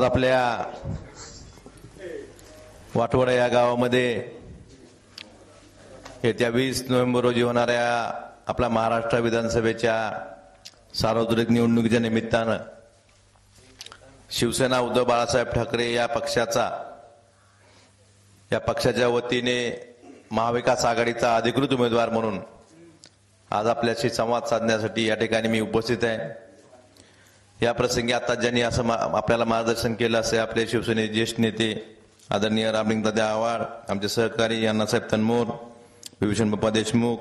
आपल्या वाटवडा या गावामध्ये येत्या 20 नोव्हेंबर रोजी होणाऱ्या आपल्या महाराष्ट्र विधानसभेच्या सार्वत्रिक निवडणुकीच्या निमित्तानं शिवसेना उद्धव बाळासाहेब ठाकरे या पक्षाच्या वतीने महाविकास आघाडीचा अधिकृत उमेदवार म्हणून आज आपल्याशी संवाद साधण्यासाठी या ठिकाणी मी उपस्थित आहे। या प्रसंगी आता ज्यांनी असं आपल्याला मार्गदर्शन केलं असे आपले शिवसेनेचे ज्येष्ठ नेते आदरणीय रामलिंगदादा आव्हाड, आमचे सहकारी अण्णासाहेब तनमोर, विभूषण बाप्पा देशमुख,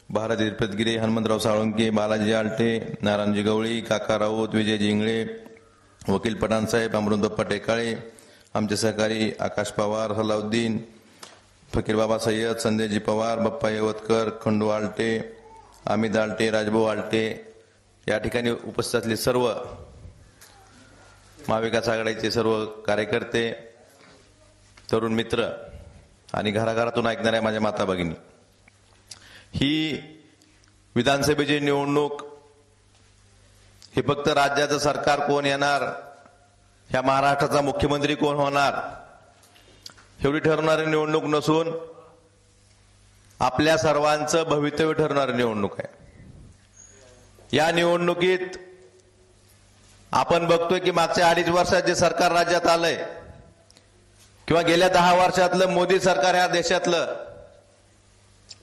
भारत इरपतगिरी, हनुमंतराव साळुंके, बालाजी आलटे, नारायणजी गवळी, काका राऊत, विजय जिंगळे, वकील पठाणसाहेब, अमृतप्पा टेकाळे, आमचे सहकारी आकाश पवार, सलाउद्दीन, फकीर बाबा सय्यद, संजयजी पवार, बाप्पा येवतकर, खंडू आलटे, अमित आलटे, राजभाऊ आलटे, या ठिकाणी उपस्थित असलेले सर्व महाविकास आघाडीचे सर्व कार्यकर्ते, तरुण मित्र आणि घराघरातून ऐकणाऱ्या माझ्या माता भगिनी, ही विधानसभेची निवडणूक हे फक्त राज्याचं सरकार कोण येणार, ह्या महाराष्ट्राचा मुख्यमंत्री कोण होणार एवढी ठरवणारी निवडणूक नसून आपल्या सर्वांचं भवितव्य ठरवणारी निवडणूक आहे। या निवडणुकीत आपण बघतोय की मागच्या 2.5 वर्षात जे सरकार राज्यात आलंय किंवा गेल्या 10 वर्षातलं मोदी सरकार या देशातलं,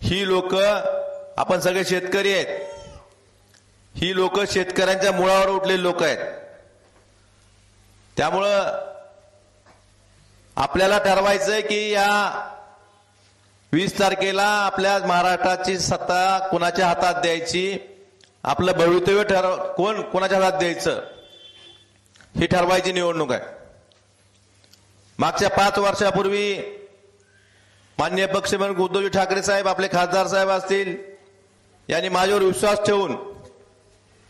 ही लोक, आपण सगळे शेतकरी आहेत, ही लोक शेतकऱ्यांच्या मुळावर उठलेली लोक आहेत। त्यामुळं आपल्याला ठरवायचंय की या 20 तारखेला आपल्या महाराष्ट्राची सत्ता कोणाच्या हातात द्यायची, आपलं भवितव्य कोणाच्या हातात द्यायचं ही ठरवायची निवडणूक आहे। मागच्या 5 वर्षापूर्वी माननीय पक्षप्रमुख उद्धवजी ठाकरे साहेब, आपले खासदार साहेब असतील, यांनी माझ्यावर विश्वास ठेवून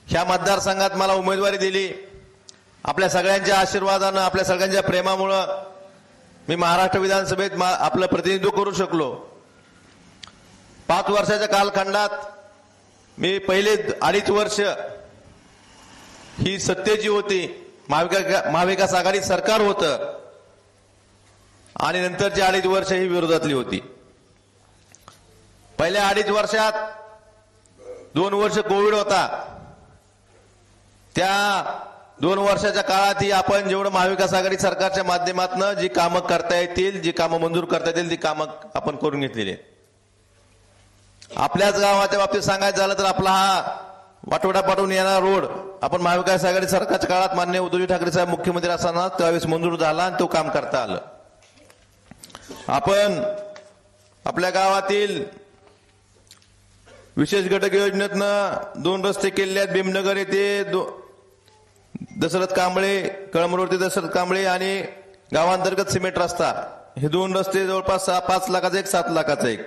ह्या मतदारसंघात मला उमेदवारी दिली। आपल्या सगळ्यांच्या आशीर्वादानं, आपल्या सगळ्यांच्या प्रेमामुळं मी महाराष्ट्र विधानसभेत आपलं प्रतिनिधित्व करू शकलो। 5 वर्षाच्या कालखंडात मी पहिले 2.5 वर्ष ही सत्तेची होती, महाविकास आघाडी सरकार होतं, आणि नंतरची 2.5 वर्ष ही विरोधातली होती। पहिल्या 2.5 वर्षात 2 वर्ष कोविड होता। त्या 2 वर्षाच्या काळात ही आपण जेवढं महाविकास आघाडी सरकारच्या माध्यमातून जी कामं करता येतील, जी कामं मंजूर करता येतील, ती कामं आपण करून घेतलेली। आपल्याच गावाच्या बाबतीत सांगायचं झालं तर आपला हा वाटोडा पाठवून येणारा रोड आपण महाविकास आघाडी सरकारच्या काळात माननीय उद्धवजी ठाकरे साहेब मुख्यमंत्री असताना त्यावेळेस मंजूर झाला आणि तो काम करता आलं। आपण आपल्या गावातील विशेष घटक योजनेतनं 2 रस्ते केलेले आहेत। भीमनगर येथे दशरथ कांबळे, कळमरोड ते दशरथ कांबळे आणि गावांतर्गत सिमेंट रस्ता, हे 2 रस्ते जवळपास 5 लाखाचा एक, 7 लाखाचा एक,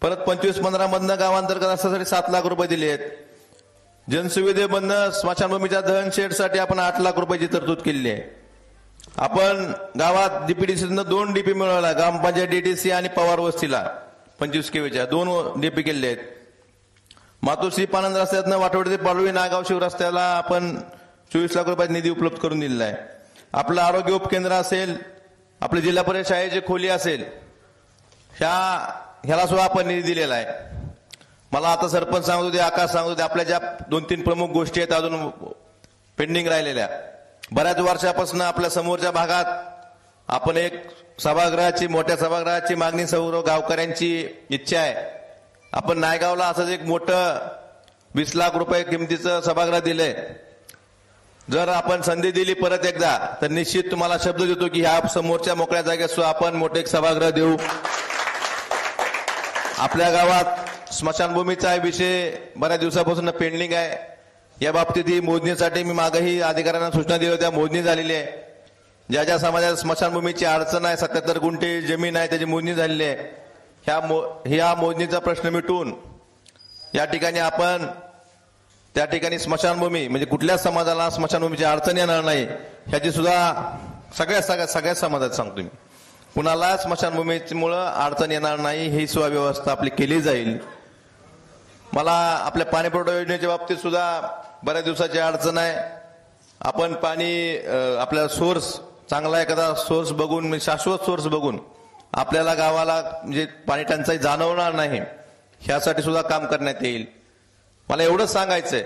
परत 25-15 मधनं गावांतर्गत रस्त्यासाठी 7 लाख रुपये दिले आहेत। जनसुविधेमधनं स्मशानभूमीच्या दहन शेडसाठी आपण 8 लाख रुपयाची तरतूद केलेली आहे। आपण गावात डीपीडीसीनं 2 डीपी मिळवला, ग्रामपंचायत डीटीसी आणि पवार वस्तीला 25 केवीच्या 2 डीपी केलेले आहेत। मातोश्री पानंद रस्त्यातनं वाटवडे ते पालवी नागाव शिव रस्त्याला आपण 24 लाख रुपयाचा निधी उपलब्ध करून दिलेला आहे। आपलं आरोग्य उपकेंद्र असेल, आपले जिल्हा परिषद शाळेची खोली असेल, ह्याला सुद्धा आपण निधी दिलेला आहे। मला आता सरपंच सांगत होते, आकाश सांगत होते, आपल्या ज्या 2-3 प्रमुख गोष्टी आहेत अजून पेंडिंग राहिलेल्या, बऱ्याच वर्षापासून आपल्या समोरच्या भागात आपण एक सभागृहाची, मोठ्या सभागृहाची मागणी सर्व गावकऱ्यांची इच्छा आहे। आपण नायगावला असंच एक मोठं 20 लाख रुपये किमतीचं सभागृह दिलंय। जर आपण संधी दिली परत एकदा तर निश्चित तुम्हाला शब्द देतो की ह्या समोरच्या मोकळ्या जागेत सुद्धा आपण मोठे एक सभागृह देऊ। आपल्या गावात स्मशानभूमीचा विषय बऱ्याच दिवसापासून पेंडिंग आहे। या बाबतीत ही मोजणीसाठी मी मागेही अधिकाऱ्यांना सूचना दिल्या होत्या, मोजणी झालेली आहे। ज्या ज्या समाजात स्मशानभूमीची अडचण आहे, 77 गुंठे जमीन आहे, त्याची मोजणी झालेली आहे। ह्या मोजणीचा प्रश्न मिटवून या ठिकाणी आपण त्या ठिकाणी स्मशानभूमी म्हणजे कुठल्याच समाजाला स्मशानभूमीची अडचण येणार नाही ह्याची सुद्धा सगळ्या समाजात सांगतो मी, कुणाला स्मशानभूमीमुळे अडचण येणार नाही ही सुव्यवस्था आपली केली जाईल। मला आपल्या पाणीपुरवठा योजनेच्या बाबतीत सुद्धा बऱ्याच दिवसाची अडचण आहे। आपण पाणी आपल्या सोर्स चांगला एखादा सोर्स बघून, म्हणजे शाश्वत सोर्स बघून आपल्याला गावाला म्हणजे पाणी टंचाई जाणवणार नाही, ह्यासाठी सुद्धा काम करण्यात येईल. मला एवढंच सांगायचंय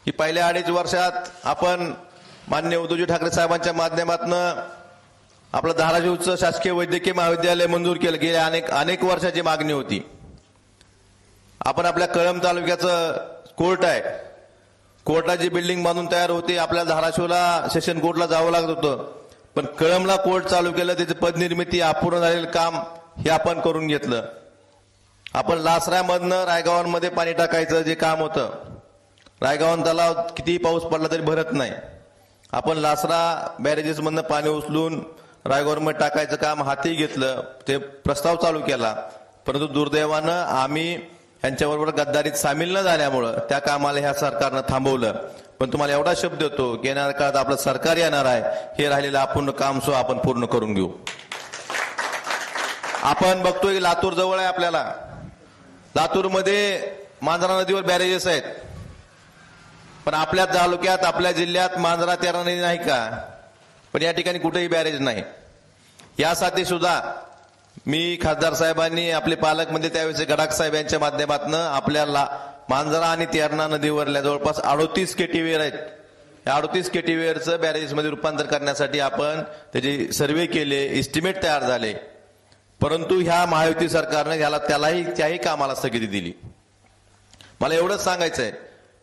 की पहिल्या 2.5 वर्षात आपण माननीय उद्धवजी ठाकरे साहेबांच्या माध्यमातून आपलं धाराशिवचं शासकीय वैद्यकीय महाविद्यालय मंजूर केलं. गेल्या अनेक वर्षाची मागणी होती. आपण आपल्या कळंब तालुक्याचं कोर्ट आहे, कोर्टाची बिल्डिंग बांधून तयार होती. आपल्या धाराशिवला सेशन कोर्टला जावं लागत होतं, पण कळंबला कोर्ट चालू केलं. त्याची पदनिर्मिती अपूर्ण झालेलं काम हे आपण करून घेतलं. आपण लासऱ्यामधनं रायगावांमध्ये पाणी टाकायचं जे काम होतं, रायगावन तलाव कितीही पाऊस पडला तरी भरत नाही. आपण लासरा बॅरेजेस मधनं पाणी उचलून रायगावमध्ये टाकायचं काम हाती घेतलं, ते प्रस्ताव चालू केला. परंतु दुर्दैवानं आम्ही यांच्याबरोबर गद्दारीत सामील न झाल्यामुळं त्या कामाला ह्या सरकारनं थांबवलं. पण तुम्हाला एवढा शब्द देतो की येणाऱ्या काळात आपलं सरकार येणार आहे, हे राहिलेलं अपूर्ण काम सुद्धा आपण पूर्ण करून घेऊ. आपण बघतोय की लातूर जवळ आहे आपल्याला, लातूरमध्ये मांजरा नदीवर बॅरेजेस आहेत, पण आपल्या तालुक्यात आपल्या जिल्ह्यात मांजरा तेरणा नदी नाही का? पण या ठिकाणी कुठेही बॅरेज नाही. यासाठी सुद्धा मी खासदार साहेबांनी, आपले पालकमंत्री त्यावेळेस गडाख साहेब यांच्या माध्यमातून आपल्याला मांजरा आणि तेरणा नदीवरल्या जवळपास 38 केटीवेअर आहेत. या 38 केटीवेअरचं बॅरेजमध्ये रूपांतर करण्यासाठी आपण त्याचे सर्वे केले, इस्टिमेट तयार झाले. परंतु ह्या महायुती सरकारने त्याही कामाला स्थगिती दिली. मला एवढंच सांगायचंय,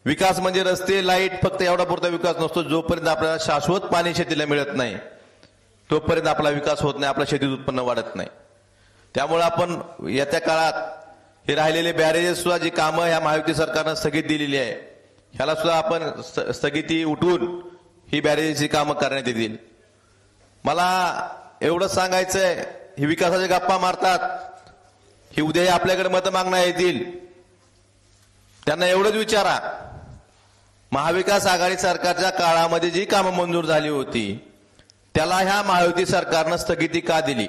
विकास म्हणजे रस्ते, लाईट फक्त एवढा पुरता विकास नसतो. जोपर्यंत आपल्याला शाश्वत पाणी शेतीला मिळत नाही तोपर्यंत आपला विकास होत नाही, आपल्या शेतीत उत्पन्न वाढत नाही. त्यामुळे आपण येत्या काळात हे राहिलेले बॅरेजेस सुद्धा जी कामं ह्या महायुती सरकारनं स्थगित दिलेली आहे, ह्याला सुद्धा आपण स्थगिती उठवून ही बॅरेजेसची कामं करण्यात येतील. मला एवढंच सांगायचंय, ही विकासाच्या गप्पा मारतात, ही उद्याही आपल्याकडे मतं मागण्यात येतील. त्यांना एवढंच विचारा, महाविकास आघाडी सरकारच्या काळामध्ये जी कामं मंजूर झाली होती त्याला ह्या महायुती सरकारनं स्थगिती का दिली?